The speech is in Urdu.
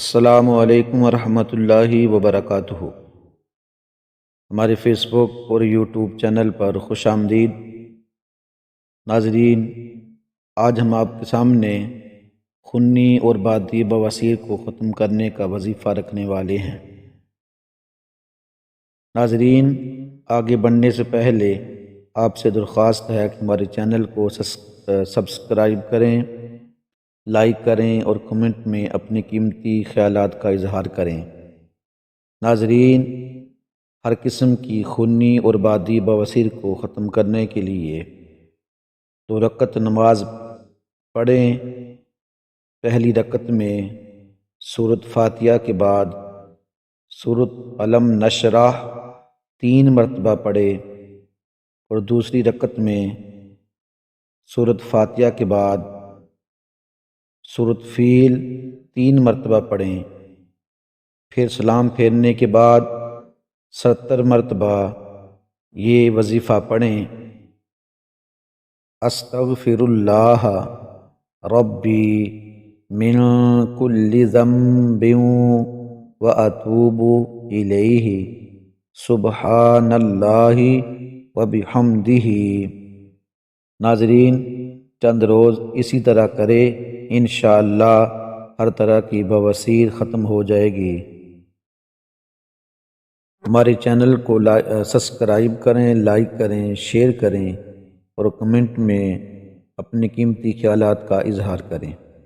السلام علیکم ورحمۃ اللہ وبرکاتہ۔ ہمارے فیس بک اور یوٹیوب چینل پر خوش آمدید۔ ناظرین، آج ہم آپ کے سامنے خونی اور بادی بواسیر کو ختم کرنے کا وظیفہ رکھنے والے ہیں۔ ناظرین، آگے بڑھنے سے پہلے آپ سے درخواست ہے کہ ہمارے چینل کو سبسکرائب کریں، لائک کریں اور کمنٹ میں اپنے قیمتی خیالات کا اظہار کریں۔ ناظرین، ہر قسم کی خونی اور بادی بواسیر کو ختم کرنے کے لیے 2 رکعت نماز پڑھیں۔ پہلی رکعت میں سورۃ فاتحہ کے بعد سورۃ الم نشرح 3 مرتبہ پڑھے اور دوسری رکعت میں سورۃ فاتحہ کے بعد سورۃ فیل 3 مرتبہ پڑھیں۔ پھر سلام پھیرنے کے بعد 70 مرتبہ یہ وظیفہ پڑھیں: استغفر اللہ ربی من کل ذنب واتوب الیہ سبحان اللہ وبحمدہ۔ ناظرین، چند روز اسی طرح کرے، انشاءاللہ ہر طرح کی بواسیر ختم ہو جائے گی۔ ہمارے چینل کو سبسکرائب کریں، لائک کریں، شیئر کریں اور کمنٹ میں اپنے قیمتی خیالات کا اظہار کریں۔